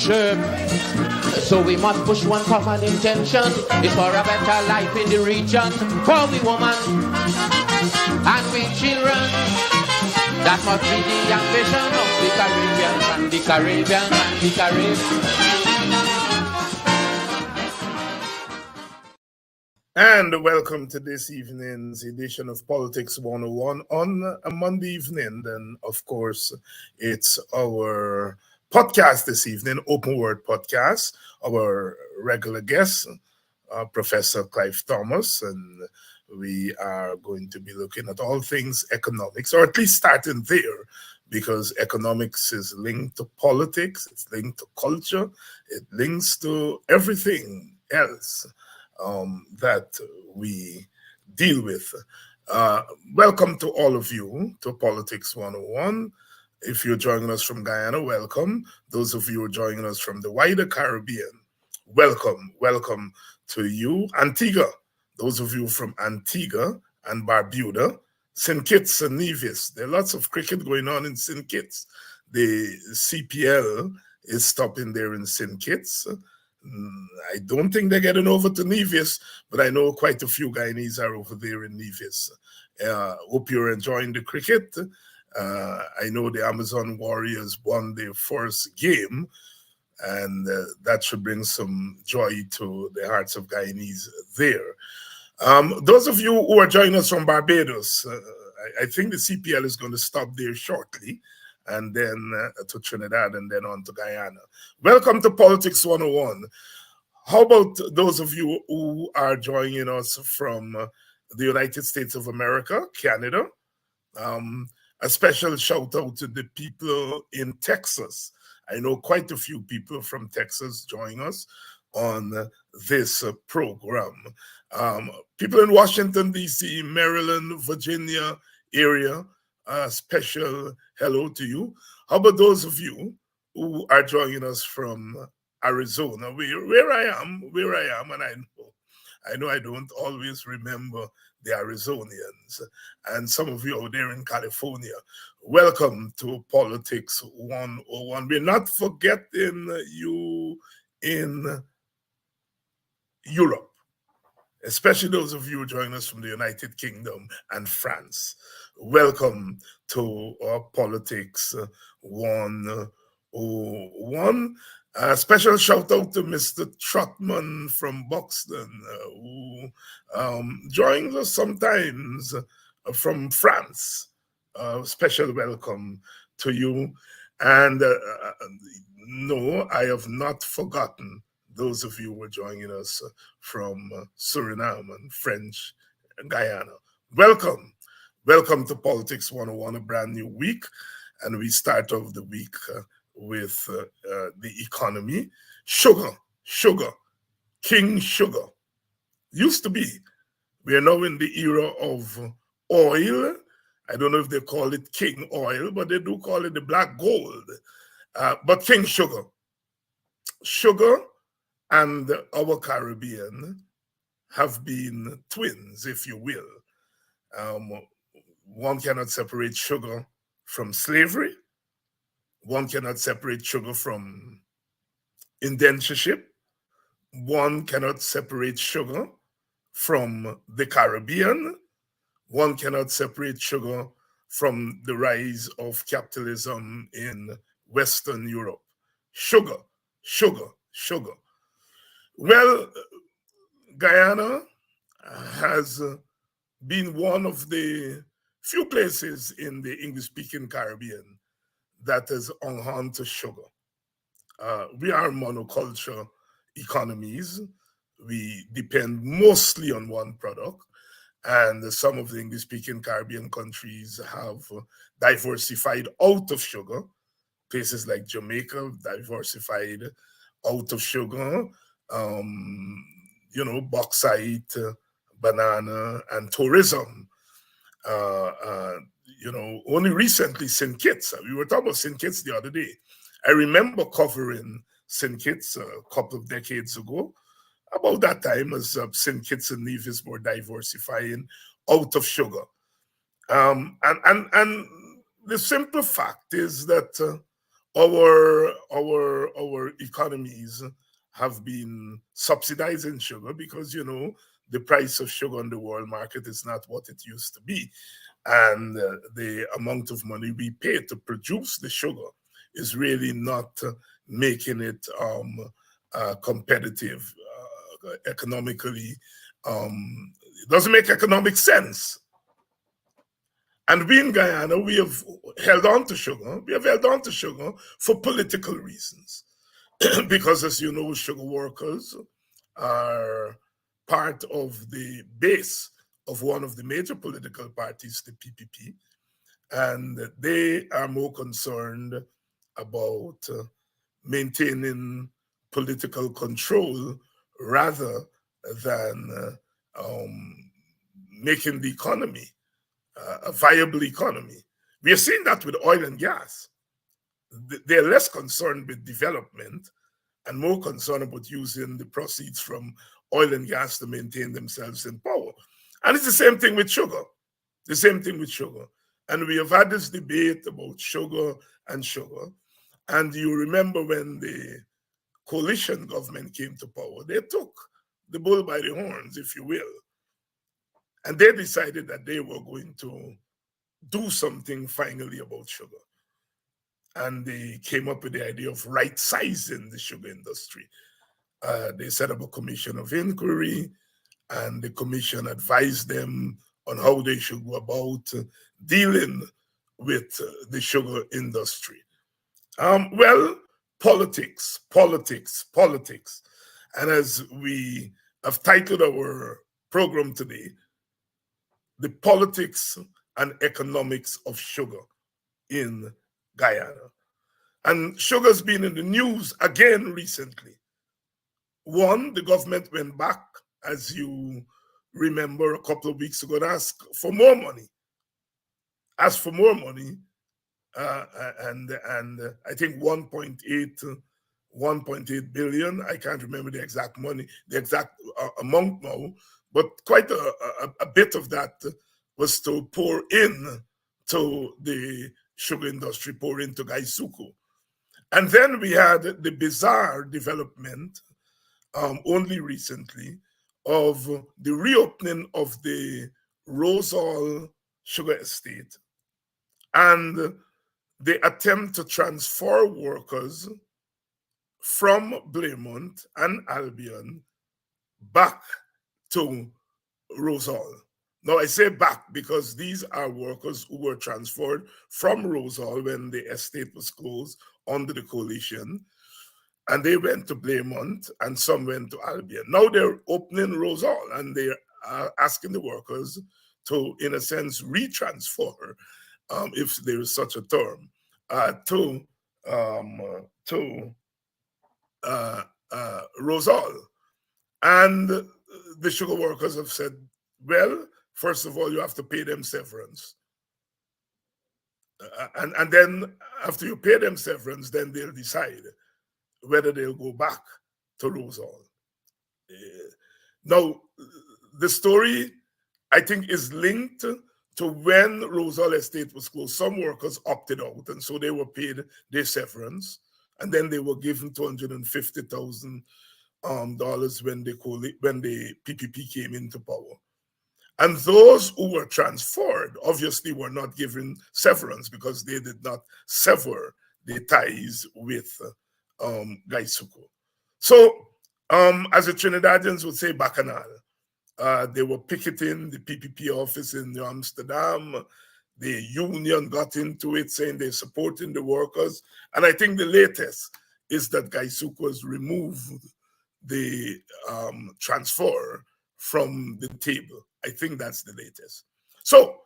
friendship. So we must push one common intention. It's for a better life in the region. For we women and we children. That must be the ambition of the Caribbean and the Caribbean and the Caribbean. And welcome to this evening's edition of Politics 101 on a Monday evening. And of course, it's our podcast this evening, Open Word Podcast. Our regular guest, Professor Clive Thomas, and we are going to be looking at all things economics, or at least starting there, because economics is linked to politics, it's linked to culture, it links to everything else that we deal with. Welcome to all of you to Politics 101. If you're joining us from Guyana, welcome. Those of you who are joining us from the wider Caribbean, welcome. Welcome to you. Antigua, those of you from Antigua and Barbuda, St. Kitts and Nevis. There are lots of cricket going on in St. Kitts. The CPL is stopping there in St. Kitts. I don't think they're getting over to Nevis, but I know quite a few Guyanese are over there in Nevis. Hope you're enjoying the cricket. I know the Amazon Warriors won their first game, and that should bring some joy to the hearts of Guyanese there. Those of you who are joining us from Barbados, I think the CPL is going to stop there shortly, and then to Trinidad, and then on to Guyana. Welcome to Politics 101. How about those of you who are joining us from the United States of America, Canada? A special shout out to the people in Texas. I know quite a few people from Texas join us on this program. People in Washington, D.C., Maryland, Virginia area, a special hello to you. How about those of you who are joining us from Arizona, where I am, and I know I don't always remember the Arizonians, and some of you out there in California. Welcome to Politics 101. We're not forgetting you in Europe, especially those of you joining us from the United Kingdom and France. Welcome to Politics 101. A special shout out to Mr. Trotman from Buxton, who joins us sometimes from France. Special welcome to you. And no, I have not forgotten those of you who are joining us from Suriname and French Guyana. Welcome. Welcome to Politics 101, a brand new week. And we start off the week with the economy. Sugar, King Sugar. Used to be. We are now in the era of oil. I don't know if they call it King Oil, but they do call it the black gold. But King Sugar. Sugar and our Caribbean have been twins, if you will. One cannot separate sugar from slavery. One cannot separate sugar from indentureship. One cannot separate sugar from the Caribbean. One cannot separate sugar from the rise of capitalism in Western Europe. Sugar. Well, Guyana has been one of the few places in the English-speaking Caribbean that is on to sugar. We are monoculture economies. We depend mostly on one product, and some of the English-speaking Caribbean countries have diversified out of sugar. Places like Jamaica diversified out of sugar, bauxite, banana, and tourism. Only recently St. Kitts. We were talking about St. Kitts the other day. I remember covering St. Kitts a couple of decades ago, about that time as St. Kitts and Nevis were diversifying out of sugar. And the simple fact is that our economies have been subsidizing sugar because the price of sugar on the world market is not what it used to be, and the amount of money we pay to produce the sugar is really not making it competitive economically. It doesn't make economic sense. And we in Guyana, we have held on to sugar. We have held on to sugar for political reasons. Because, as you know, sugar workers are part of the base of one of the major political parties, the PPP. And they are more concerned about maintaining political control rather than making the economy a viable economy. We are seeing that with oil and gas. They're less concerned with development and more concerned about using the proceeds from oil and gas to maintain themselves in power. And it's the same thing with sugar. The same thing with sugar. And we have had this debate about sugar and sugar. And you remember when the coalition government came to power, they took the bull by the horns, if you will. And they decided that they were going to do something finally about sugar. And they came up with the idea of right-sizing the sugar industry. They set up a commission of inquiry, and the commission advised them on how they should go about dealing with the sugar industry. Well, politics. And as we have titled our program today, the politics and economics of sugar in Guyana. And sugar's been in the news again recently. One, the government went back, as you remember, a couple of weeks ago, and asked for more money. Asked for more money, and I think 1.8 billion. I can't remember the exact money, the exact amount now, but quite a bit of that was to pour in to the sugar industry, pour into Gaisuku. And then we had the bizarre development only recently of the reopening of the Rosal sugar estate and the attempt to transfer workers from Blairmont and Albion back to Rosal. Now, I say back because these are workers who were transferred from Rosal when the estate was closed under the coalition, and they went to Blairmont and some went to Albion. Now they're opening Rosal and they're asking the workers to, in a sense, retransfer, if there is such a term, to Rosal. And the sugar workers have said, well, first of all, you have to pay them severance. And then after you pay them severance, then they'll decide whether they'll go back to Rosal. Now, the story, I think, is linked to when Rosal Estate was closed. Some workers opted out, and so they were paid their severance, and then they were given $250,000 when the PPP came into power. And those who were transferred obviously were not given severance because they did not sever the ties with Gaisuku. So, as the Trinidadians would say, Bacchanal. They were picketing the PPP office in New Amsterdam. The union got into it, saying they're supporting the workers. And I think the latest is that Gaisuku has removed the transfer from the table. I think that's the latest. So,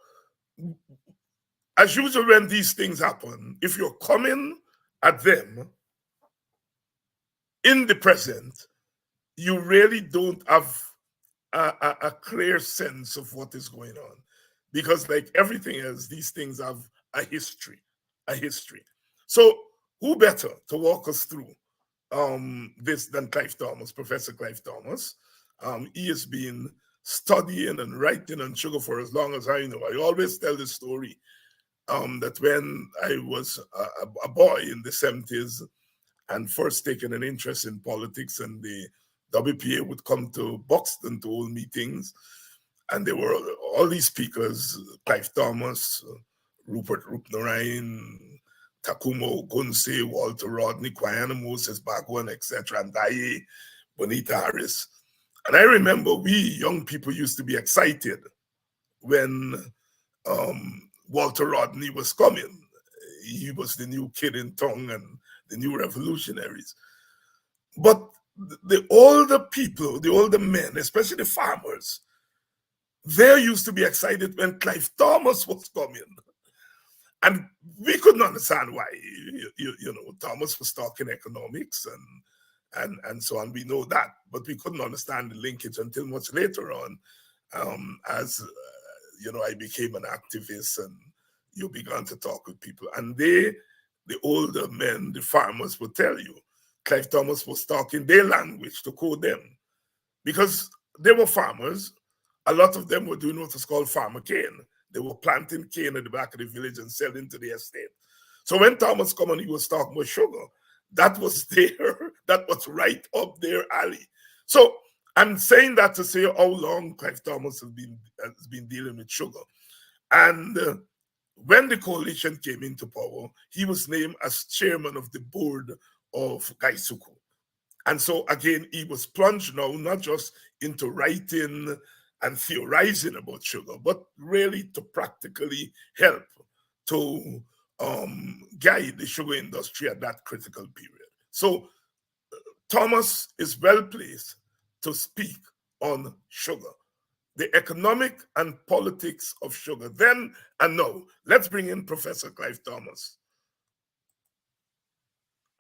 as usual, when these things happen, if you're coming at them in the present, you really don't have a clear sense of what is going on. Because like everything else, these things have a history. So who better to walk us through this than Clive Thomas, Professor Clive Thomas? He has been studying and writing on sugar for as long as I know. I always tell this story. that when I was a boy in the 70s and first taken an interest in politics, and the WPA would come to Buxton to hold meetings, and there were all these speakers: Clive Thomas, Rupert Rupnarain, Takumo Gunse, Walter Rodney, Guyana, Moses Bagwan, etc., and Daye, Bonita Harris. And I remember we young people used to be excited when Walter Rodney was coming. He was the new kid in town and the new revolutionaries. But the older people, the older men, especially the farmers, they used to be excited when Clive Thomas was coming. And we couldn't understand why. You know, Thomas was talking economics and so on. We know that, but we couldn't understand the linkage until much later on, as you know, I became an activist and you began to talk with people. And they, the older men, the farmers, would tell you Clive Thomas was talking their language to code them, because they were farmers. A lot of them were doing what is called farmer cane. They were planting cane at the back of the village and selling to the estate. So when Thomas come and he was talking about sugar, that was there, that was right up their alley. So I'm saying that to say how long Clive Thomas has been dealing with sugar. And when the coalition came into power, he was named as chairman of the board of Gaisuku. And so again, he was plunged now, not just into writing and theorizing about sugar, but really to practically help to guide the sugar industry at that critical period. So Thomas is well placed to speak on sugar, the economic and politics of sugar then and now. Let's bring in Professor Clive Thomas.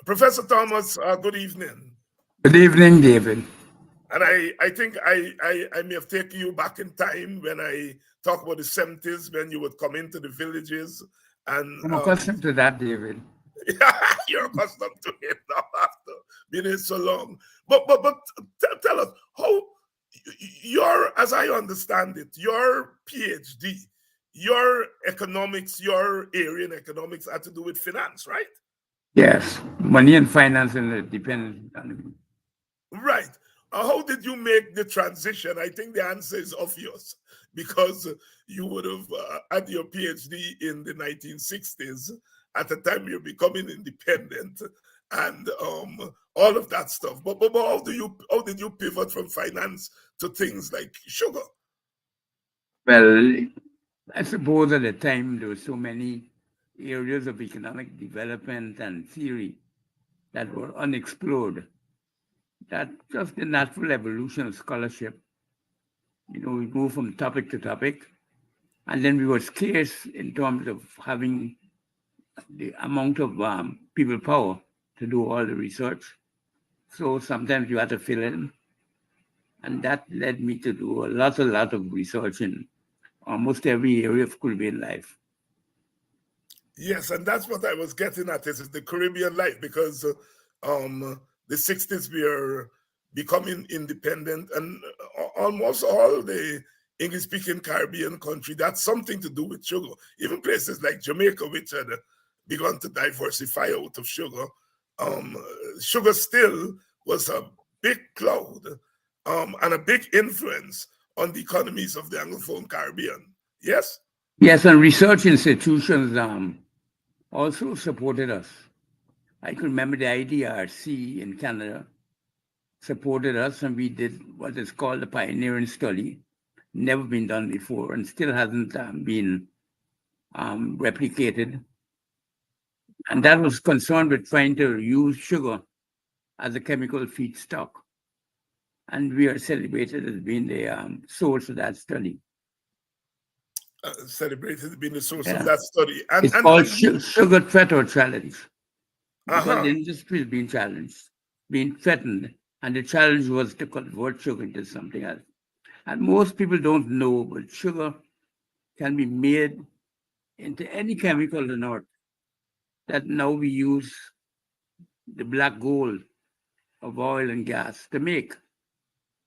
Professor Thomas, good evening. Good evening, David. And I think I may have taken you back in time when I talk about the 70s, when you would come into the villages. And I'm accustomed to that, David. You're accustomed to it now after being in so long. But tell us how your, as I understand it, your PhD, your economics, your area in economics had to do with finance, right? Yes, money and finance and the dependent economy. Right. How did you make the transition? I think the answer is obvious, because you would have had your PhD in the 1960s. At the time you're becoming independent and all of that stuff. But how did you pivot from finance to things like sugar? Well, I suppose at the time there were so many areas of economic development and theory that were unexplored, that just the natural evolution of scholarship, you know, we move from topic to topic, and then we were scarce in terms of having the amount of people power to do all the research. So sometimes you had to fill in. And that led me to do a lot of research in almost every area of Caribbean life. Yes, and that's what I was getting at, is the Caribbean life, because the 60s we are becoming independent, and almost all the English-speaking Caribbean country, that's something to do with sugar. Even places like Jamaica, which had begun to diversify out of sugar, sugar still was a big cloud and a big influence on the economies of the Anglophone Caribbean. Yes? Yes, and research institutions also supported us. I can remember the IDRC in Canada supported us, and we did what is called a pioneering study, never been done before, and still hasn't been replicated. And that was concerned with trying to use sugar as a chemical feedstock. And we are celebrated as being the source of that study. Celebrated as being the source of that study. It's called Sugar Threat or Challenge. Because the industry is being challenged, being threatened, and the challenge was to convert sugar into something else. And most people don't know, but sugar can be made into any chemical on earth. That now we use the black gold of oil and gas to make.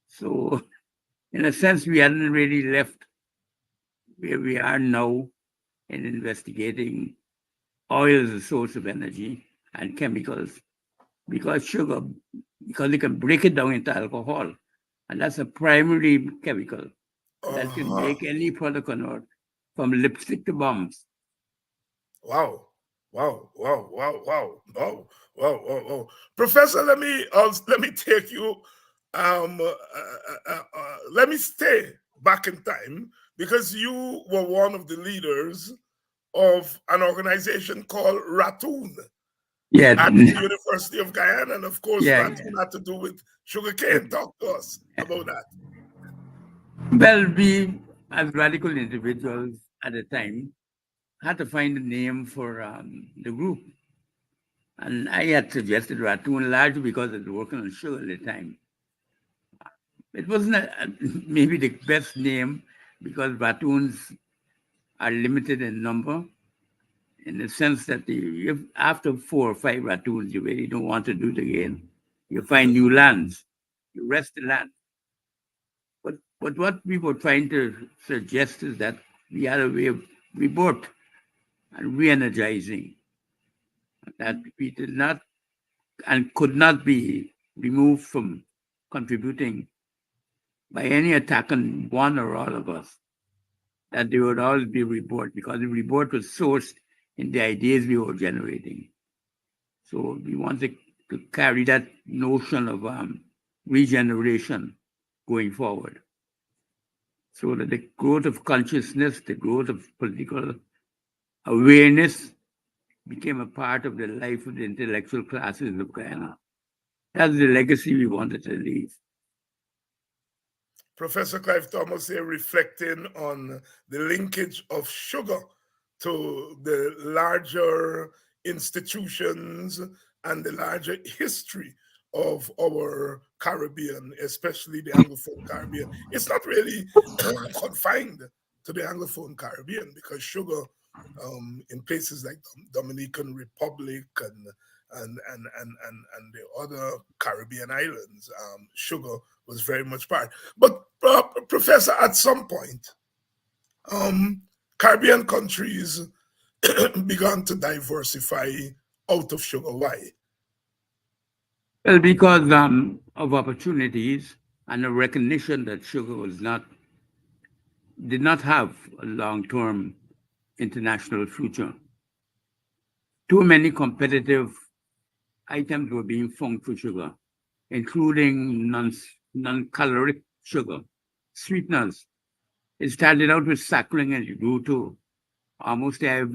So, in a sense, we hadn't really left where we are now in investigating oil as a source of energy and chemicals because they can break it down into alcohol. And that's a primary chemical that can make any product on earth, from lipstick to bombs. Wow. Wow, wow, wow, wow, wow, wow, wow, wow. Professor, let me take you let me stay back in time because you were one of the leaders of an organization called Ratoon Yeah. at the University of Guyana. And of course, Yeah. Ratoon had to do with sugarcane. Talk to us about that. Well, we, as radical individuals at the time, had to find a name for the group. And I had suggested Ratoon largely because I was working on sugar at the time. It wasn't maybe the best name because ratoons are limited in number, in the sense that if after 4 or 5 ratoons, you really don't want to do it again. You find new lands, you rest the land. But what we were trying to suggest is that we had a way of rebirth and re-energizing that we did not and could not be removed from contributing by any attack on one or all of us, that there would always be rebirth because the rebirth was sourced in the ideas we were generating. So we wanted to carry that notion of regeneration going forward. So that the growth of consciousness, the growth of political awareness became a part of the life of the intellectual classes of Guyana. That's the legacy we wanted to leave. Professor Clive Thomas here reflecting on the linkage of sugar to the larger institutions and the larger history of our Caribbean, especially the Anglophone Caribbean. It's not really confined to the Anglophone Caribbean because sugar in places like Dominican Republic and the other Caribbean islands, sugar was very much part. But Professor, at some point, Caribbean countries began to diversify out of sugar. Why? Well, because of opportunities and a recognition that sugar did not have a long-term international future. Too many competitive items were being found for sugar, including non-caloric sugar, sweeteners. It started out with saccharin and it grew to almost to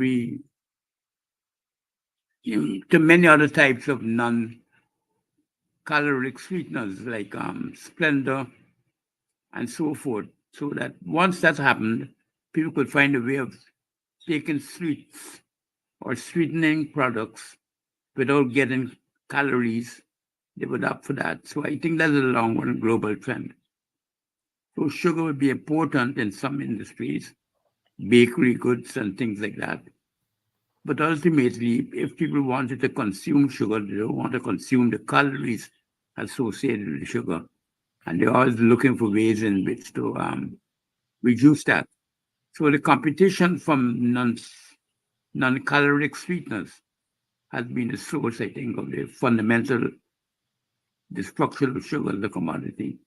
many other types of non-caloric sweeteners like Splendor and so forth. So that once that happened, people could find a way of taking sweets or sweetening products without getting calories. They would opt for that. So I think that's a long-run global trend. So sugar would be important in some industries, bakery goods and things like that. But ultimately, if people wanted to consume sugar, they don't want to consume the calories associated with sugar. And they're always looking for ways in which to reduce that. So the competition from non-caloric sweeteners has been the source, I think, of the fundamental destruction of sugar as a commodity.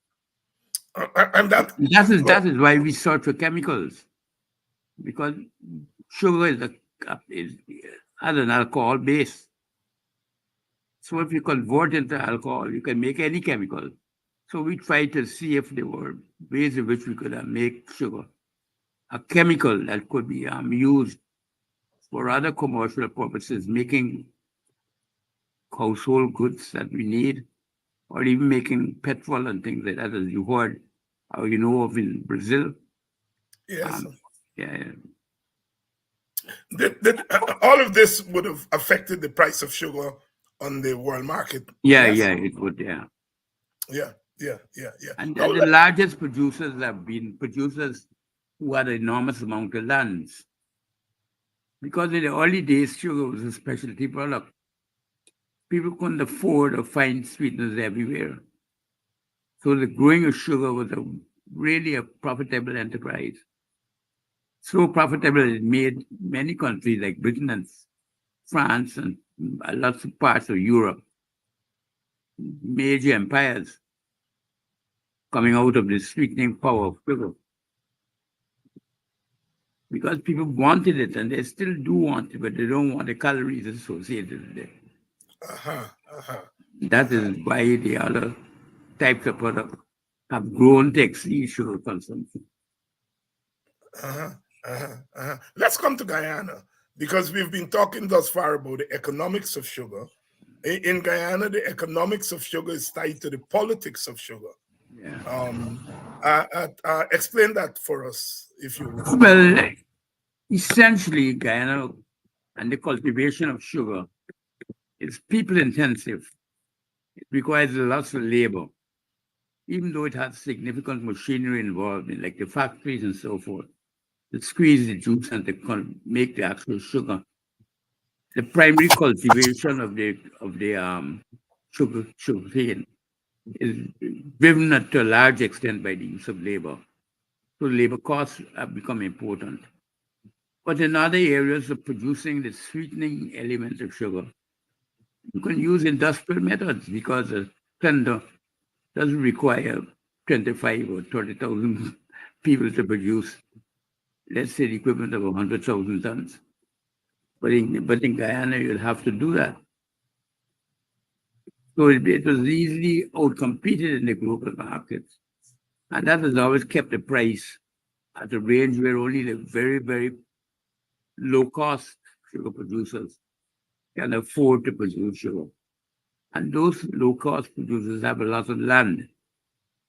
And that is why we search for chemicals, because sugar has an alcohol base. So if you convert into alcohol, you can make any chemical. So we try to see if there were ways in which we could make sugar a chemical that could be used for other commercial purposes, making household goods that we need, or even making petrol and things like that, as you heard, or you know of in Brazil. Yes. Yeah. All of this would have affected the price of sugar on the world market. Yeah, it would, Yeah. And the largest producers have been producers who had an enormous amount of lands. Because in the early days, sugar was a specialty product. People couldn't afford or find sweeteners everywhere. So the growing of sugar was really a profitable enterprise. so profitable it made many countries like Britain and France and lots of parts of Europe, major empires coming out of the sweetening power of sugar because people wanted it and they still do want it, but they don't want the calories associated with it. That is why the other types of products have grown to exceed sugar consumption. Let's come to Guyana because we've been talking thus far about the economics of sugar. In Guyana, the economics of sugar is tied to the politics of sugar. Yeah. Explain that for us, if you would. Well, essentially, Guyana and the cultivation of sugar is people intensive. It requires lots of labor, even though it has significant machinery involved in, like the factories and so forth, to squeeze the juice and to make the actual sugar. The primary cultivation of the sugarcane is driven to a large extent by the use of labor. So labor costs have become important. But in other areas of producing the sweetening element of sugar, you can use industrial methods because a blender doesn't require 25 or 30,000 people to produce, let's say, the equivalent of 100,000 tons. But in Guyana, you'll have to do that. So it was easily outcompeted in the global markets. And that has always kept the price at a range where only the very, very low-cost sugar producers can afford to produce sugar. And those low-cost producers have a lot of land.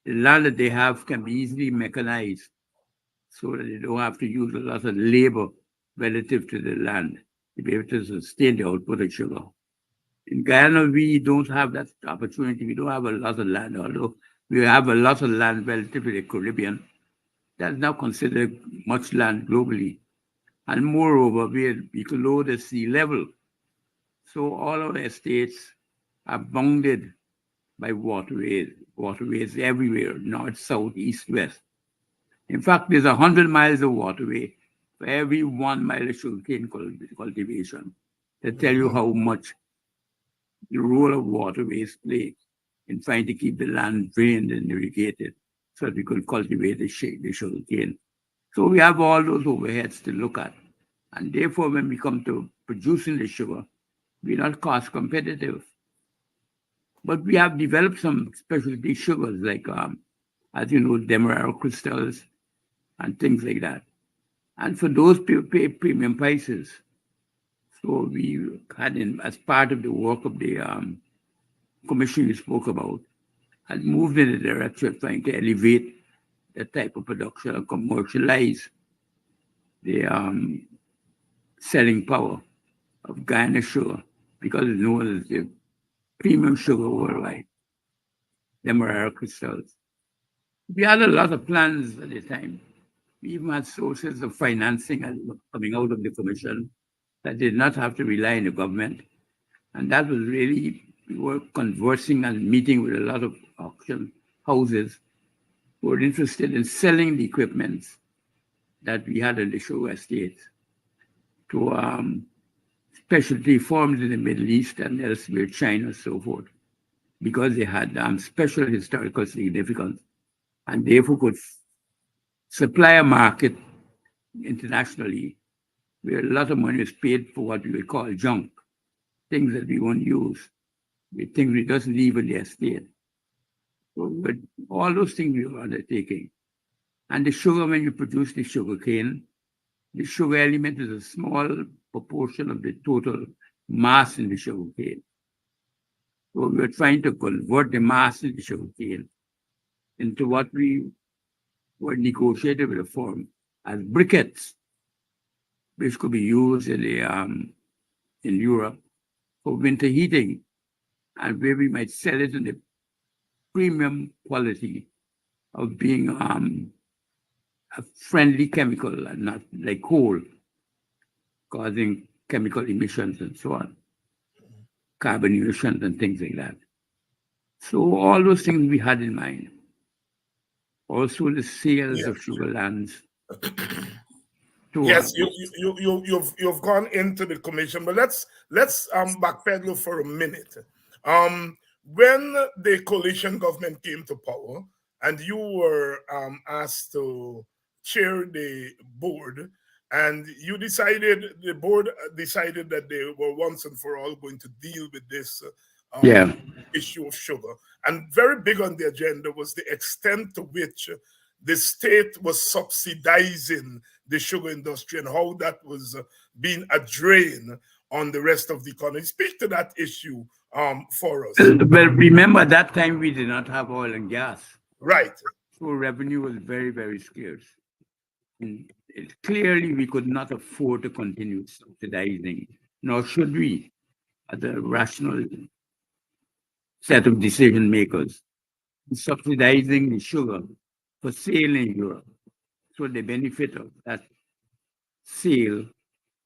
The land that they have can be easily mechanized so that they don't have to use a lot of labor relative to the land to be able to sustain the output of sugar. In Guyana, we don't have that opportunity. We don't have a lot of land, although we have a lot of land relative to the Caribbean. That's now considered much land globally. And moreover, we are below the sea level. So all our estates are bounded by waterways everywhere, north, south, east, west. In fact, there's 100 miles of waterway for every 1 mile of sugarcane cultivation to tell you how much the role of waterways play in trying to keep the land drained and irrigated so that we could cultivate the sugarcane. So we have all those overheads to look at. And therefore, when we come to producing the sugar, we're not cost competitive. But we have developed some specialty sugars like, as you know, demerara crystals and things like that. And for those people pay premium prices. So we had, as part of the work of the commission you spoke about, had moved in the direction of trying to elevate the type of production and commercialize the selling power of Guyana sugar because it's known as the premium sugar worldwide, demerara crystals. We had a lot of plans at the time. We even had sources of financing coming out of the commission that did not have to rely on the government. And that was really, we were conversing and meeting with a lot of auction houses who were interested in selling the equipment that we had in the sugar estates to specialty firms in the Middle East and elsewhere, China and so forth, because they had special historical significance and therefore could supply a market internationally where a lot of money is paid for what we would call junk, things that we won't use, things we just leave in the estate. So, but all those things we were undertaking. And the sugar, when you produce the sugar cane, the sugar element is a small proportion of the total mass in the sugar cane. So we were trying to convert the mass in the sugar cane into what we were negotiated with the firm as briquettes, which could be used in Europe for winter heating, and where we might sell it in the premium quality of being a friendly chemical and not like coal, causing chemical emissions and so on, carbon emissions and things like that. So all those things we had in mind. Also the sales of sugar lands Yes, you've gone into the commission, but let's backpedal for a minute. When the coalition government came to power, and you were asked to chair the board, and the board decided that they were once and for all going to deal with this Yeah. issue of sugar. And very big on the agenda was the extent to which the state was subsidizing the sugar industry and how that was being a drain on the rest of the economy. Speak to that issue for us. Well, remember that time we did not have oil and gas. Right. So revenue was very, very scarce. And clearly we could not afford to continue subsidizing, nor should we, as a rational set of decision makers, subsidizing the sugar for sale in Europe. So the benefit of that sale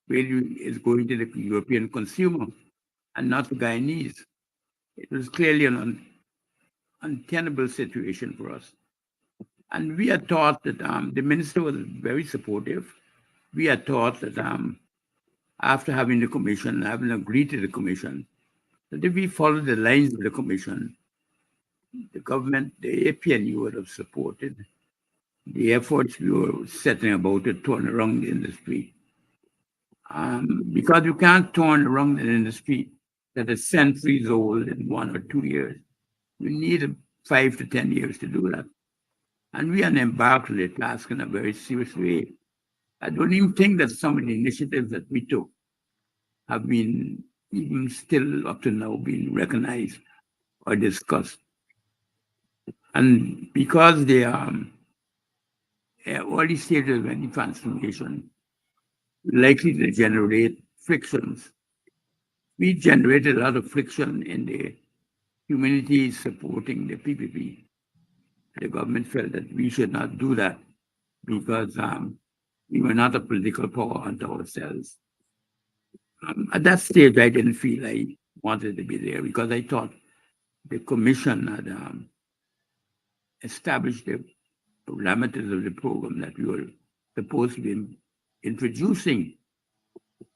really is going to the European consumer and not the Guyanese. It was clearly an untenable situation for us. And we are taught that the minister was very supportive. We are taught that after having the commission, having agreed to the commission, that if we follow the lines of the commission, the government, the APNU would have supported the efforts we were setting about to turn around the industry. Because you can't turn around an industry that is centuries old in 1 or 2 years. You need 5 to 10 years to do that. And we are embarked on the task in a very serious way. I don't even think that some of the initiatives that we took have been even still up to now being recognized or discussed. And because they are early stages of any transformation, likely to generate frictions. We generated a lot of friction in the communities supporting the PPP. The government felt that we should not do that because we were not a political power unto ourselves. At that stage, I didn't feel I wanted to be there because I thought the commission had established the parameters of the program that we were supposed to be introducing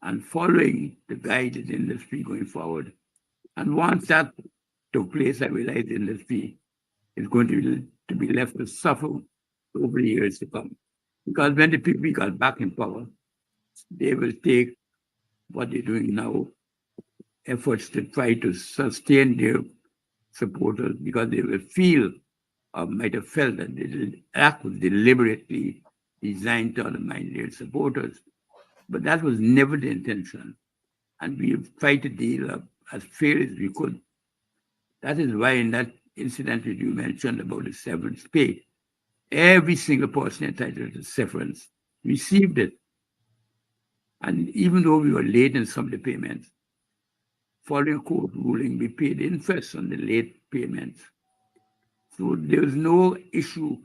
and following the guide of the industry going forward. And once that took place, I realized the industry is going to be left to suffer over the years to come. Because when the people got back in power, they will take what they're doing now, efforts to try to sustain their supporters, because they will feel or might have felt that the act was deliberately designed to undermine their supporters. But that was never the intention. And we tried to deal as fair as we could. That is why in that incident that you mentioned about the severance pay, every single person entitled to severance received it. And even though we were late in some of the payments, following a court ruling, we paid interest on the late payments. So there was no issue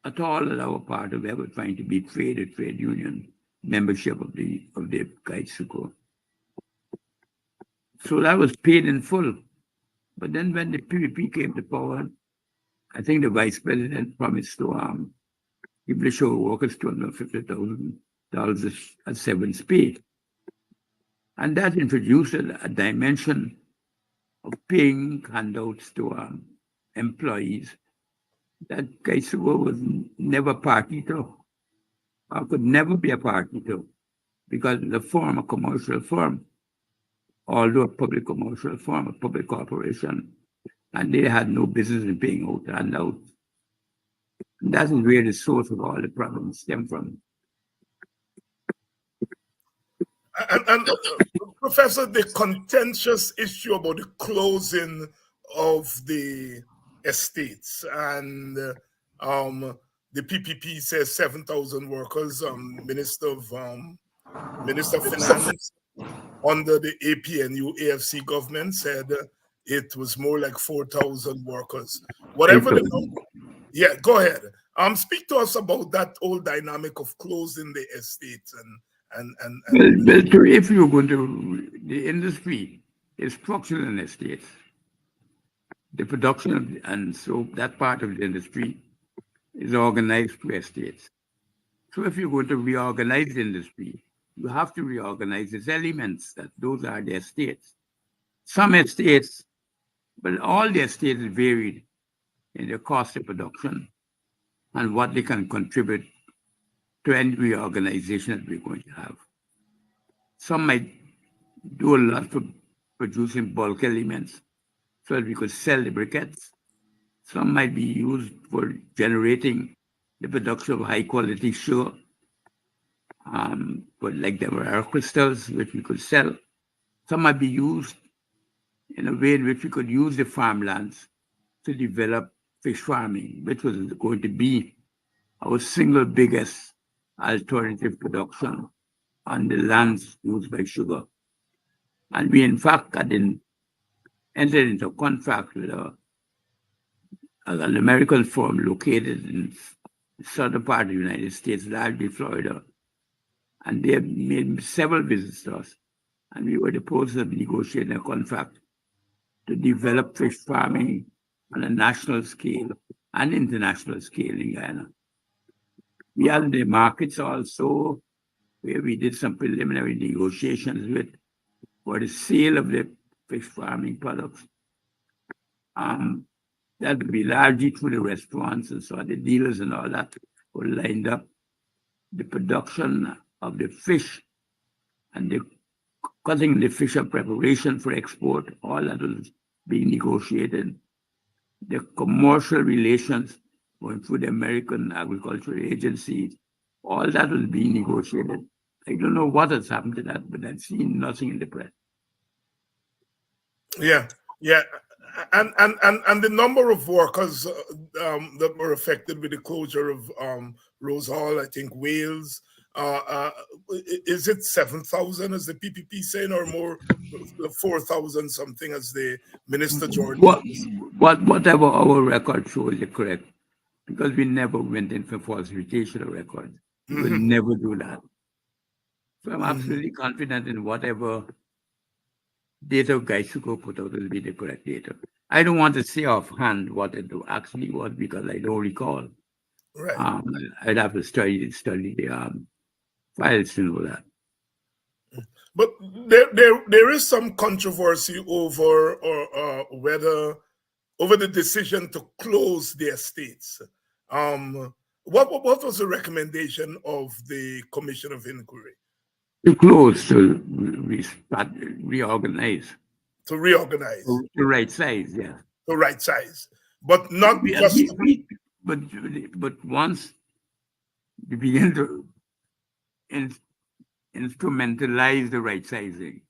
at all on our part of ever trying to betray the trade union membership of the Kaitsuko. So that was paid in full. But then when the PPP came to power, I think the vice president promised to give the show workers $250,000 as severance pay. And that introduced a dimension of paying handouts to employees that Kaitsuko was never party to, or could never be a party to, because the firm, a commercial firm, although a public commercial firm, a public corporation, and they had no business in paying out handouts. And that is where the source of all the problems stem from. And Professor, the contentious issue about the closing of the estates and the PPP says 7,000 workers. Minister of Finance under the APNU AFC government said it was more like 4,000 workers. Whatever the number. Yeah, go ahead. Speak to us about that whole dynamic of closing the estates and well, if you're going to, the industry is structured in estates. The production and so that part of the industry is organized through estates. So if you're going to reorganize the industry, you have to reorganize its elements. That those are the estates. Some estates, but all the estates varied in their cost of production and what they can contribute to any reorganization that we're going to have. Some might do a lot for producing bulk elements so that we could sell the briquettes. Some might be used for generating the production of high quality sugar, but like there were crystals which we could sell. Some might be used in a way in which we could use the farmlands to develop fish farming, which was going to be our single biggest alternative production on the lands used by sugar. And we, in fact, entered into a contract with an American firm located in the southern part of the United States, largely Florida. And they have made several visits to us. And we were in the process of negotiating a contract to develop fish farming on a national scale and international scale in Guyana. We had the markets also, where we did some preliminary negotiations with for the sale of the fish farming products. That would be largely through the restaurants, and so the dealers and all that were lined up. The production of the fish and the cutting the fish up preparation for export, all that was being negotiated. The commercial relations going through the American Agricultural Agency, all that was being negotiated. I don't know what has happened to that, but I've seen nothing in the press. Yeah, yeah. And the number of workers that were affected with the closure of Rose Hall, I think Wales, is it 7,000 as the PPP saying, or more, 4,000 something as the Minister Jordan? Whatever our record shows is correct, because we never went in for falsification of records. We will never do that. So I'm absolutely confident in whatever data Gaisuko put out will be the correct data. I don't want to say offhand what it actually was because I don't recall. Right. I'd have to study the files to know that. But there is some controversy over the decision to close the estates. What was the recommendation of the Commission of Inquiry? To close, to reorganize. To reorganize. The right size, yeah. The right size. But not just... But once you begin to instrumentalize the right sizing,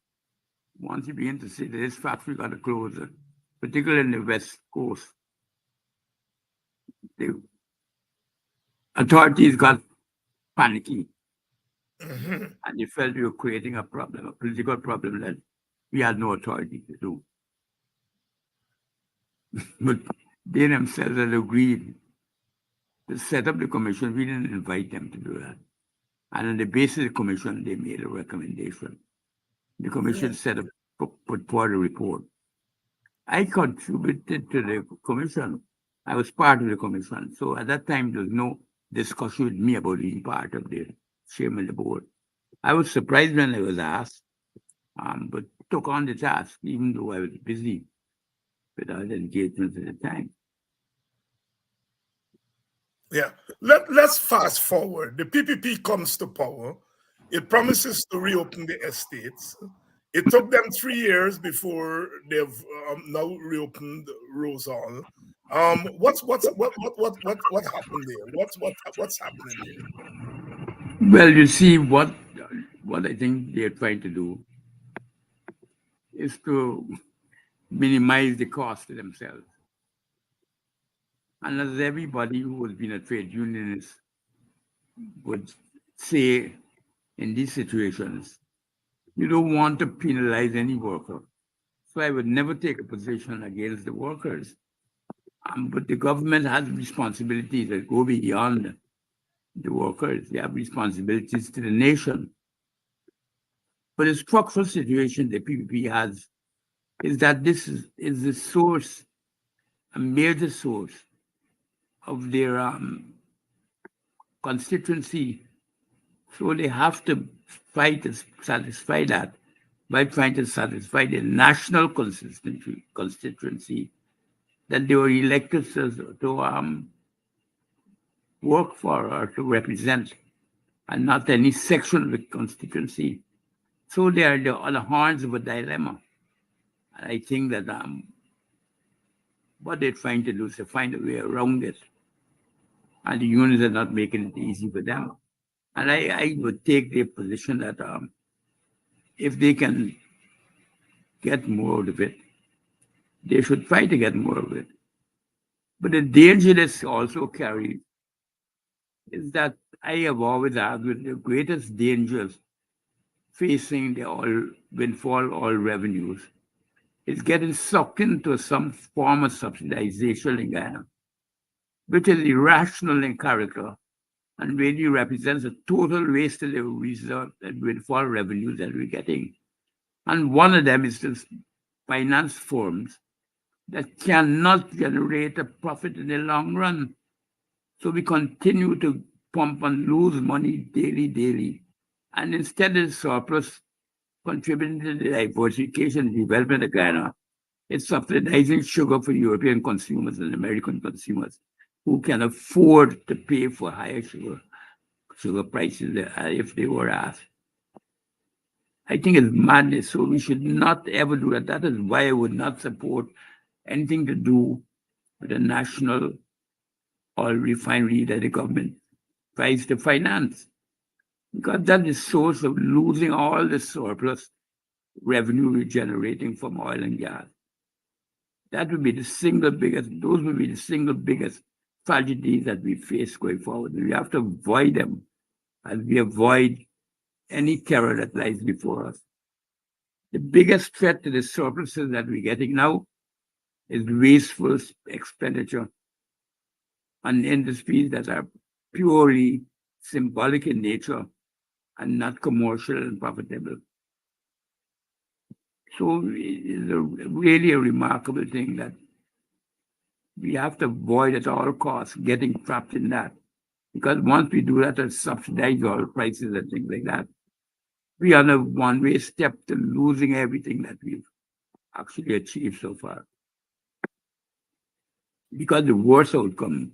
once you begin to say this factory got to close, particularly in the West Coast, the authorities got panicky. And they felt we were creating a problem, a political problem that we had no authority to do. But they themselves had agreed to set up the commission. We didn't invite them to do that. And on the basis of the commission, they made a recommendation. The commission set up, put forward a report. I contributed to the commission. I was part of the commission. So at that time, there was no discussion with me about being part of the chairman of the board. I was surprised when I was asked, but took on the task, even though I was busy with other engagements at the time. Yeah, let's fast forward. The PPP comes to power. It promises to reopen the estates. It took them 3 years before they've now reopened Rose Hall. What happened there? What's happening there? Well, you see, what I think they're trying to do is to minimize the cost to themselves. And as everybody who has been a trade unionist would say in these situations, you don't want to penalize any worker. So I would never take a position against the workers. But the government has responsibilities that go beyond the workers. They have responsibilities to the nation. But the structural situation the PPP has is that this is the source, a major source of their constituency So they have to fight to satisfy that by trying to satisfy the national constituency that they were elected to work for or to represent, and not any section of the constituency. So they are on the horns of a dilemma. And I think that what they're trying to do is to find a way around it. And the unions are not making it easy for them. And I would take the position that if they can get more out of it, they should try to get more of it. But the danger this also carries is that I have always argued the greatest dangers facing the windfall oil revenues is getting sucked into some form of subsidization in Guyana, which is irrational in character and really represents a total waste of the reserve and windfall revenues that we're getting. And one of them is the finance firms that cannot generate a profit in the long run. So we continue to pump and lose money daily. And instead of the surplus contributing to the diversification and development of Guyana, it's subsidizing sugar for European consumers and American consumers who can afford to pay for higher sugar prices if they were asked. I think it's madness, so we should not ever do that. That is why I would not support anything to do with a national oil refinery that the government tries to finance, because that is the source of losing all the surplus revenue we're generating from oil and gas. That would be the single biggest, those would be the single biggest tragedies that we face going forward. We have to avoid them as we avoid any terror that lies before us. The biggest threat to the surpluses that we're getting now is wasteful expenditure on industries that are purely symbolic in nature and not commercial and profitable. So it's really a remarkable thing that we have to avoid at all costs getting trapped in that. Because once we do that and subsidize oil prices and things like that, we are on a one-way step to losing everything that we've actually achieved so far. Because the worst outcome,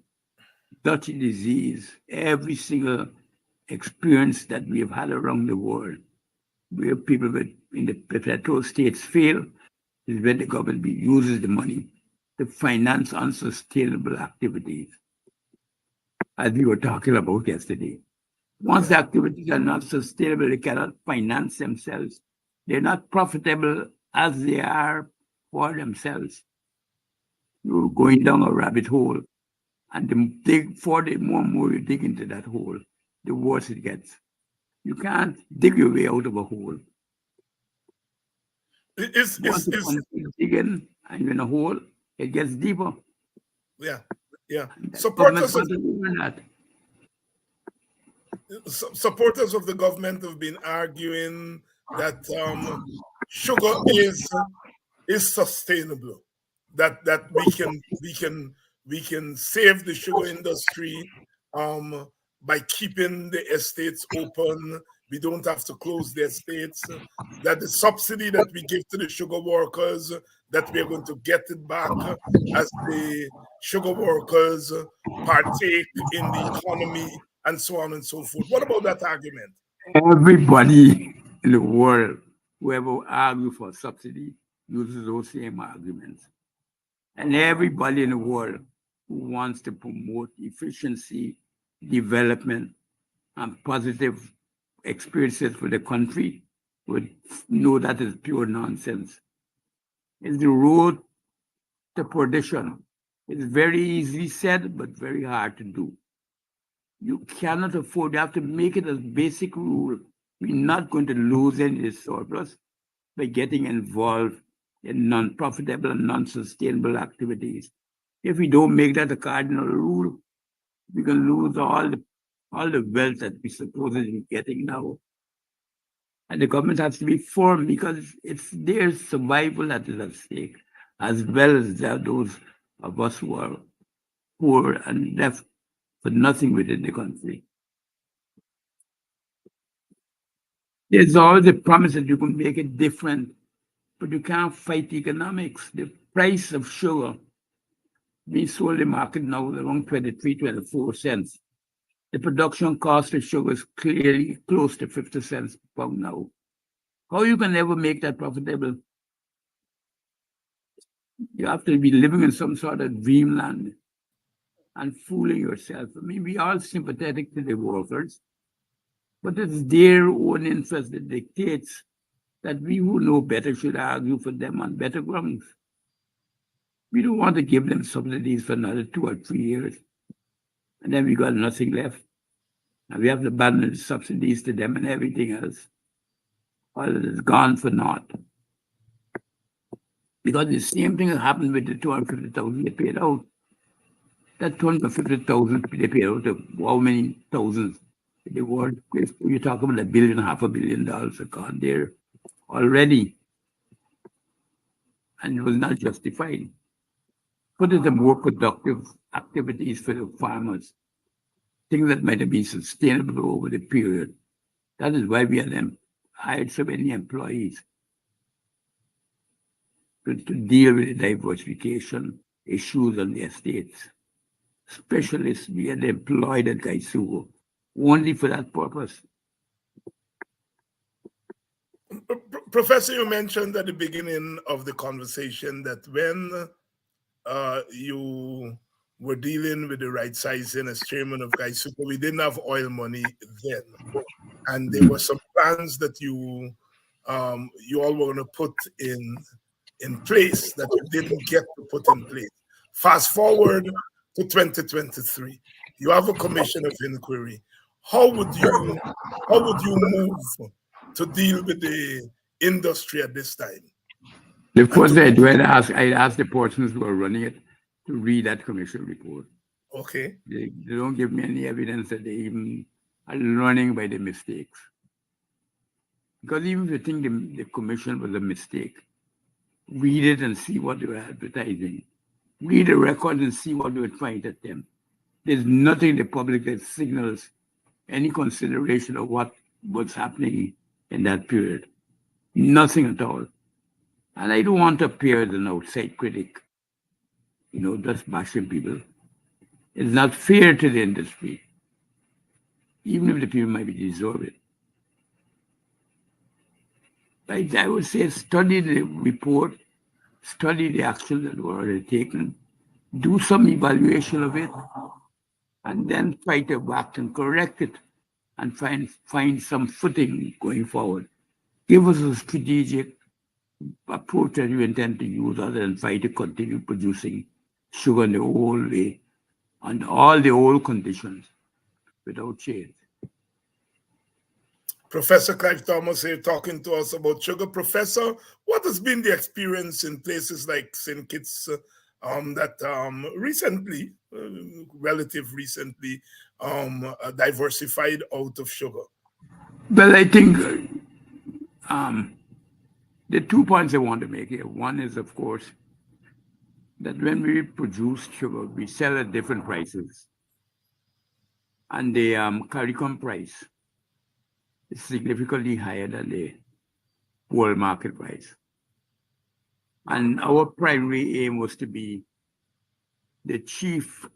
dirty disease, every single experience that we have had around the world, where people in the petro states fail, is when the government uses the money to finance unsustainable activities, as we were talking about yesterday. Once the activities are not sustainable, they cannot finance themselves. They're not profitable as they are for themselves. You're going down a rabbit hole, and the more and more you dig into that hole, the worse it gets. You can't dig your way out of a hole. Once you dig in and you're in a hole, it gets deeper. Yeah. Supporters of the government have been arguing that sugar is sustainable, that we can save the sugar industry by keeping the estates open. We don't have to close the estates. That the subsidy that we give to the sugar workers, that we're going to get it back as the sugar workers partake in the economy, and so on and so forth. What about that argument? Everybody in the world, whoever argues for subsidy, uses those same arguments. And everybody in the world who wants to promote efficiency, development, and positive experiences for the country would know that is pure nonsense. It's the road to perdition. It's very easily said, but very hard to do. You cannot afford, you have to make it a basic rule. We're not going to lose any surplus by getting involved in non-profitable and non-sustainable activities. If we don't make that a cardinal rule, we can lose all the wealth that we supposedly getting now. And the government has to be firm because it's their survival that is at stake, as well as those of us who are poor and left with nothing within the country. There's always a promise that you can make it different, but you can't fight economics. The price of sugar being sold in the market now is around 23, 24 cents. The production cost of sugar is clearly close to 50 cents per pound now. How you can ever make that profitable? You have to be living in some sort of dreamland and fooling yourself. I mean, we are sympathetic to the workers, but it's their own interest that dictates that we who know better should argue for them on better grounds. We don't want to give them subsidies for another 2 or 3 years, and then we got nothing left. And we have to abandon the subsidies to them and everything else. All it is gone for naught. Because the same thing has happened with the 250,000 they paid out. That 250,000 they paid out of how many thousands in the world? You're talking about $1 billion, $500 million have gone there already. And it was not justified. Put it in more productive activities for the farmers, things that might have been sustainable over the period. That is why we had hired so many employees to deal with the diversification issues on the estates. Specialists we had employed at Gaisugo only for that purpose. Professor, you mentioned at the beginning of the conversation that when you were dealing with the right sizing as chairman of Gaisugo, we didn't have oil money then. And there were some plans that you all were going to put in place that you didn't get to put in place. Fast forward to 2023, you have a commission of inquiry. How would you move to deal with the industry at this time? The first thing I asked the persons who are running it to read that commission report. Okay. They don't give me any evidence that they even are learning by the mistakes. Because even if you think the commission was a mistake, read it and see what they were advertising. Read the record and see what they were trying to attempt. There's nothing in the public that signals any consideration of what was happening in that period. Nothing at all. And I don't want to appear as an outside critic, just bashing people. It's not fair to the industry, even if the people might be deserve it. I would say study the report, study the actions that were already taken, do some evaluation of it, and then try to act and correct it and find some footing going forward. Give us a strategic approach that you intend to use other than try to continue producing sugar in the old way, under all the old conditions, without change. Professor Clive Thomas here talking to us about sugar. Professor, what has been the experience in places like St. Kitts that recently, relative recently, diversified out of sugar? Well, I think the 2 points I want to make here. One is, of course, that when we produce sugar, we sell at different prices. And the CARICOM price is significantly higher than the world market price. And our primary aim was to be the chief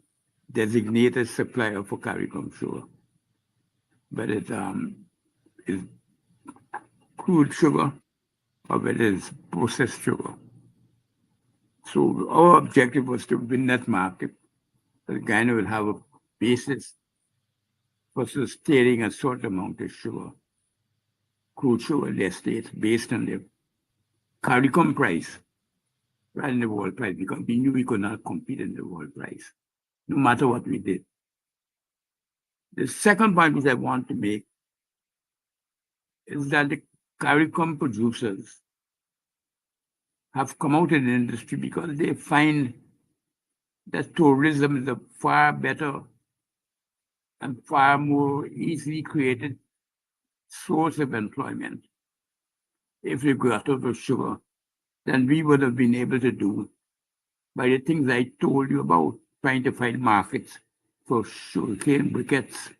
designated supplier for CARICOM sugar. But it is crude sugar or whether it's processed sugar. So our objective was to win that market. That Guyana will have a basis for sustaining a certain amount of sugar, crude sugar in the estates based on the CARICOM price rather than the world price, because we knew we could not compete in the world price, no matter what we did. The second point which I want to make is that the CARICOM producers have come out in the industry because they find that tourism is a far better and far more easily created source of employment if we got out of sugar than we would have been able to do by the things I told you about, trying to find markets for sugarcane briquettes,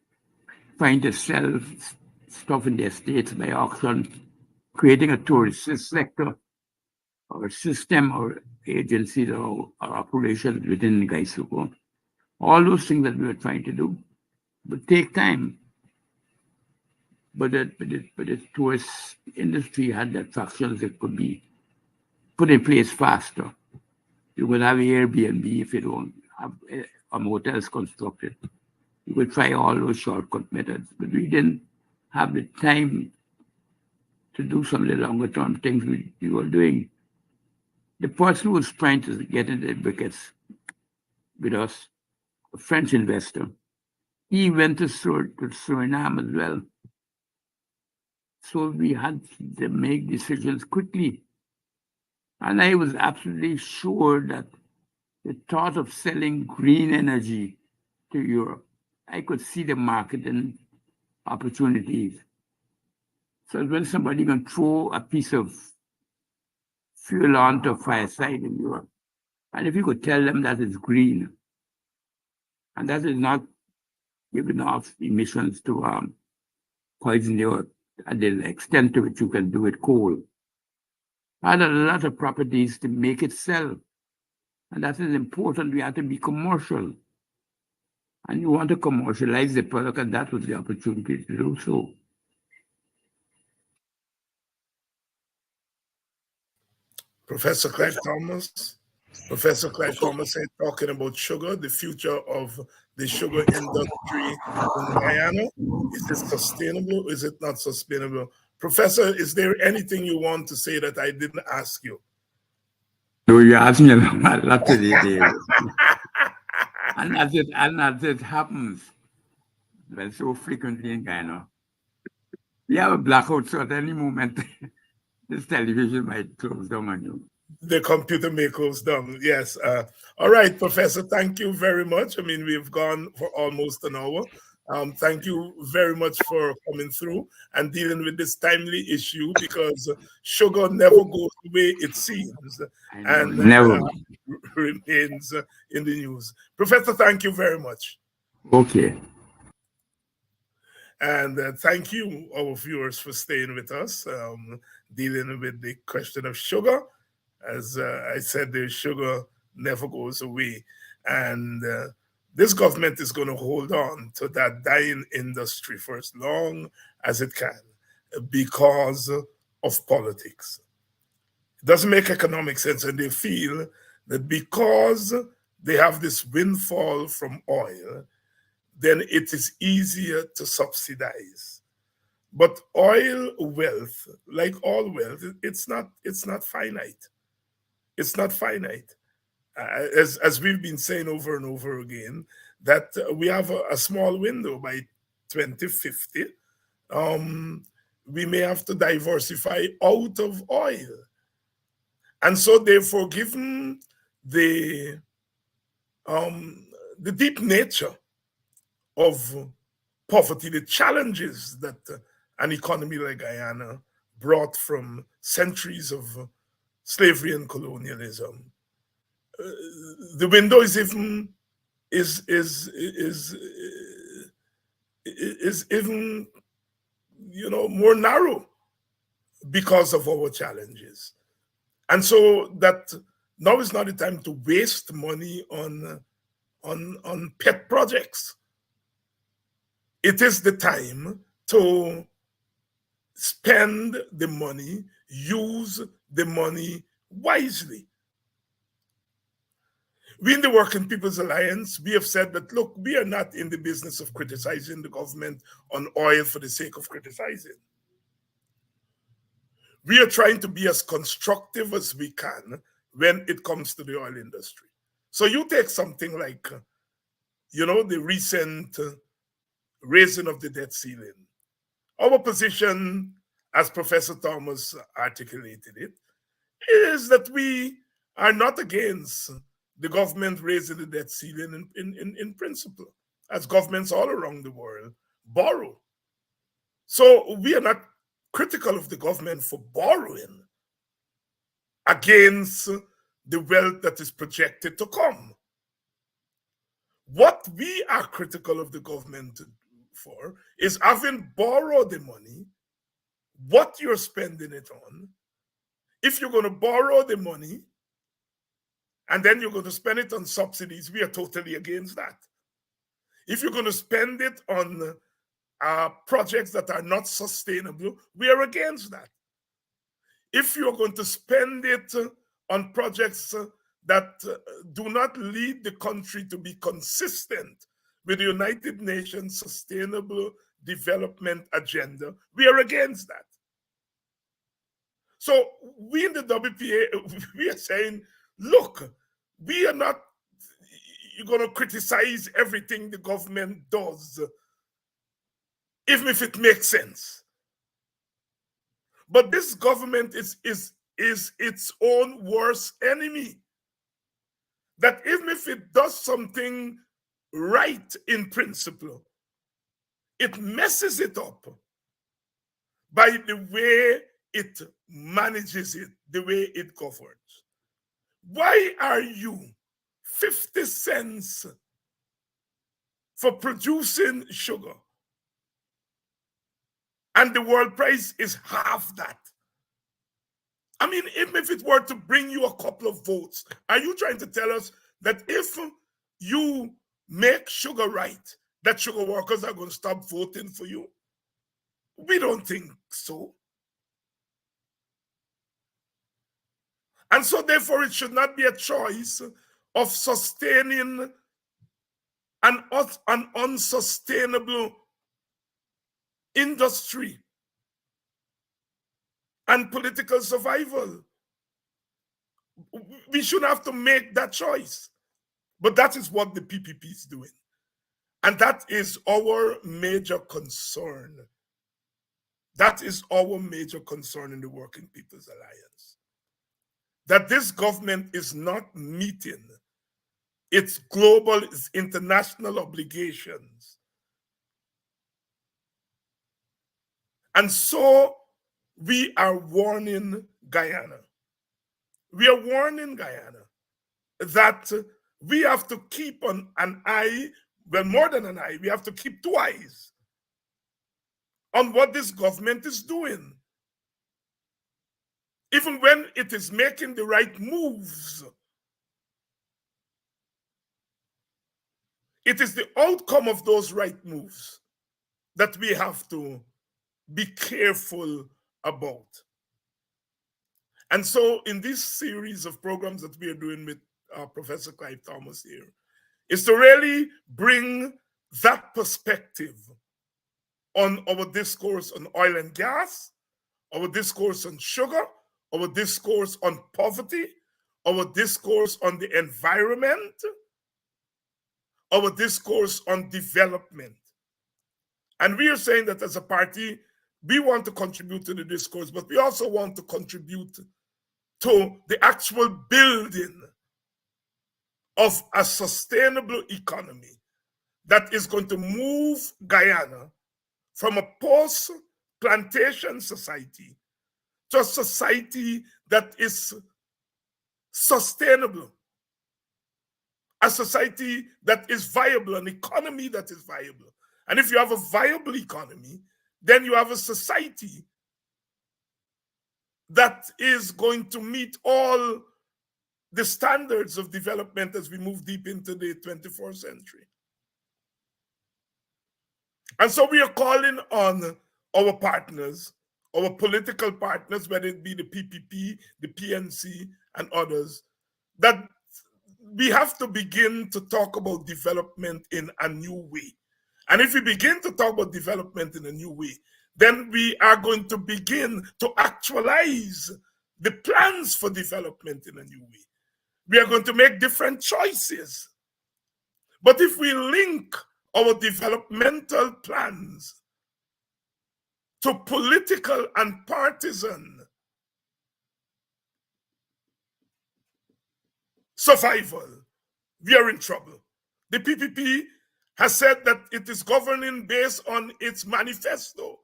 trying to sell stuff in their states by auction, creating a tourist sector or system or agencies or operations within Gaisuko. All those things that we were trying to do would take time. But the tourist industry had the attractions that could be put in place faster. You would have Airbnb if you don't have hotels constructed. You could try all those shortcut methods, but we didn't have the time to do some of the longer term things we were doing. The person who was trying to get into the wickets with us, a French investor, he went to Suriname as well. So we had to make decisions quickly. And I was absolutely sure that the thought of selling green energy to Europe, I could see the marketing opportunities. So when somebody can throw a piece of fuel onto a fireside in Europe, and if you could tell them that it's green, and that is not giving off emissions to poison the earth at the extent to which you can do with coal. I had a lot of properties to make it sell. And that is important. We have to be commercial. And you want to commercialize the product, and that was the opportunity to do so. Professor Clive Thomas. Professor Clive Thomas said, talking about sugar, the future of the sugar industry in Guyana. Is it sustainable? Is it not sustainable? Professor, is there anything you want to say that I didn't ask you? No, you asked me a lot today, David. and as it happens, well, so frequently in Guyana, we have a blackout, so at any moment, this television might close down on you. The computer may close down, yes. All right, Professor, thank you very much. I mean, we've gone for almost an hour. Thank you very much for coming through and dealing with this timely issue, because sugar never goes the way it seems and never remains in the news. Professor, thank you very much. Okay. And thank you, our viewers, for staying with us, dealing with the question of sugar. As I said, the sugar never goes away. And this government is going to hold on to that dying industry for as long as it can because of politics. It doesn't make economic sense, and they feel that because they have this windfall from oil, then it is easier to subsidize. But oil wealth, like all wealth, it's not finite. It's not finite. As we've been saying over and over again, that we have a small window by 2050. We may have to diversify out of oil. And so therefore, given the deep nature of poverty, the challenges that an economy like Guyana brought from centuries of slavery and colonialism, the window is even even more narrow because of our challenges. And so that now is not the time to waste money on pet projects. It is the time to spend the money, use the money wisely. We in the Working People's Alliance, we have said that, look, we are not in the business of criticizing the government on oil for the sake of criticizing. We are trying to be as constructive as we can when it comes to the oil industry. So you take something like, the recent raising of the debt ceiling. Our position, as Professor Thomas articulated it, is that we are not against the government raising the debt ceiling in principle, as governments all around the world borrow. So we are not critical of the government for borrowing against the wealth that is projected to come. What we are critical of the government for is, having borrowed the money, what you're spending it on. If you're going to borrow the money and then you're going to spend it on subsidies, we are totally against that. If you're going to spend it on projects that are not sustainable, we are against that. If you're going to spend it on projects that do not lead the country to be consistent with the United Nations Sustainable Development Agenda, we are against that. So we in the WPA, we are saying, look, we are not going to criticize everything the government does, even if it makes sense. But this government is its own worst enemy. That even if it does something right in principle, it messes it up by the way it manages it, the way it governs. Why are you 50 cents for producing sugar and the world price is half that? I mean, even if it were to bring you a couple of votes, are you trying to tell us that if you make sugar right, that sugar workers are going to stop voting for you? We don't think so. And so therefore it should not be a choice of sustaining an unsustainable industry and political survival. We shouldn't have to make that choice. But that is what the PPP is doing. And that is our major concern. That is our major concern in the Working People's Alliance. That this government is not meeting its global, its international obligations. And so we are warning Guyana. We are warning Guyana that we have to keep an eye, well, more than an eye, we have to keep 2 eyes on what this government is doing. Even when it is making the right moves, it is the outcome of those right moves that we have to be careful about. And so in this series of programs that we are doing with Professor Clive Thomas here, is to really bring that perspective on our discourse on oil and gas, our discourse on sugar, our discourse on poverty, our discourse on the environment, our discourse on development. And we are saying that as a party, we want to contribute to the discourse, but we also want to contribute to the actual building of a sustainable economy that is going to move Guyana from a post-plantation society to a society that is sustainable, a society that is viable, an economy that is viable. And if you have a viable economy, then you have a society that is going to meet all the standards of development as we move deep into the 21st century. And so we are calling on our partners, our political partners, whether it be the PPP, the PNC, and others, that we have to begin to talk about development in a new way. And if we begin to talk about development in a new way, then we are going to begin to actualize the plans for development in a new way. We are going to make different choices. But if we link our developmental plans to political and partisan survival, we are in trouble. The PPP has said that it is governing based on its manifesto.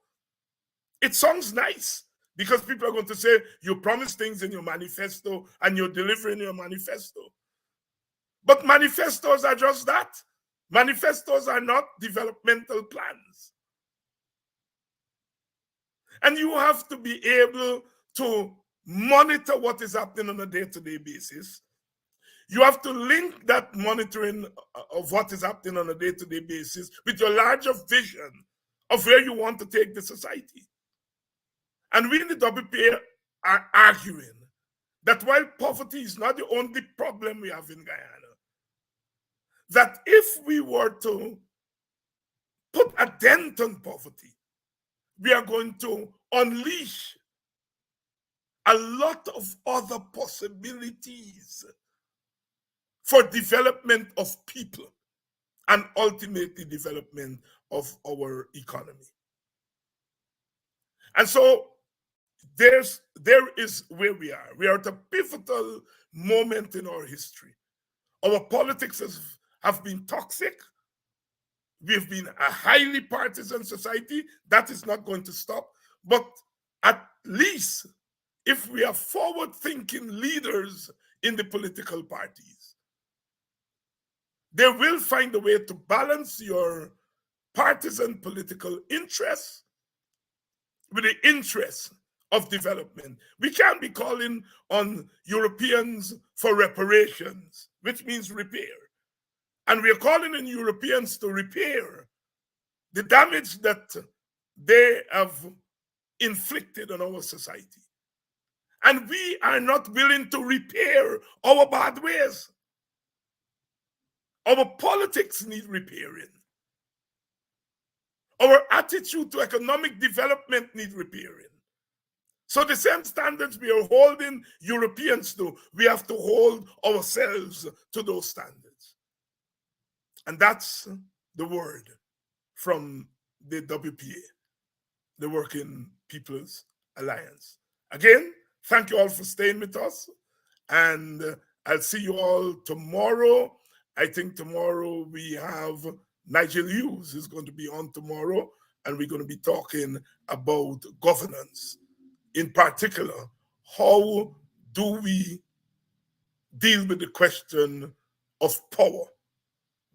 It sounds nice because people are going to say, you promise things in your manifesto and you're delivering your manifesto. But manifestos are just that. Manifestos are not developmental plans. And you have to be able to monitor what is happening on a day-to-day basis. You have to link that monitoring of what is happening on a day-to-day basis with your larger vision of where you want to take the society. And we in the WPA are arguing that while poverty is not the only problem we have in Guyana, that if we were to put a dent on poverty, we are going to unleash a lot of other possibilities for development of people and ultimately development of our economy. And so there is where we are. We are at a pivotal moment in our history. Our politics have been toxic. We've been a highly partisan society. That is not going to stop. But at least if we are forward-thinking leaders in the political parties, they will find a way to balance your partisan political interests with the interests of development. We can't be calling on Europeans for reparations, which means repair. And we are calling on Europeans to repair the damage that they have inflicted on our society. And we are not willing to repair our bad ways. Our politics need repairing. Our attitude to economic development need repairing. So the same standards we are holding Europeans to, we have to hold ourselves to those standards. And that's the word from the WPA, the Working People's Alliance. Again, thank you all for staying with us. And I'll see you all tomorrow. I think tomorrow we have Nigel Hughes is going to be on tomorrow, and we're going to be talking about governance. In particular, how do we deal with the question of power?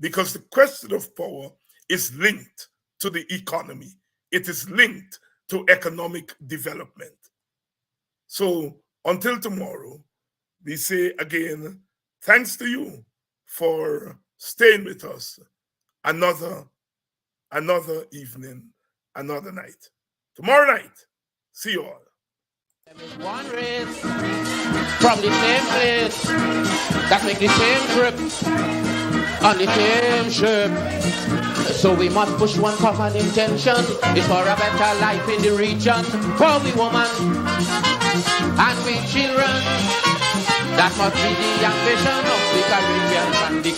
Because the question of power is linked to the economy. It is linked to economic development. So until tomorrow, we say again, thanks to you for staying with us another evening, another night. Tomorrow night, see you all. One race from the same place that make the same trip on the same ship. So we must push one common intention. It's for a better life in the region, for we women and we children. That must be the ambition of the Caribbean and the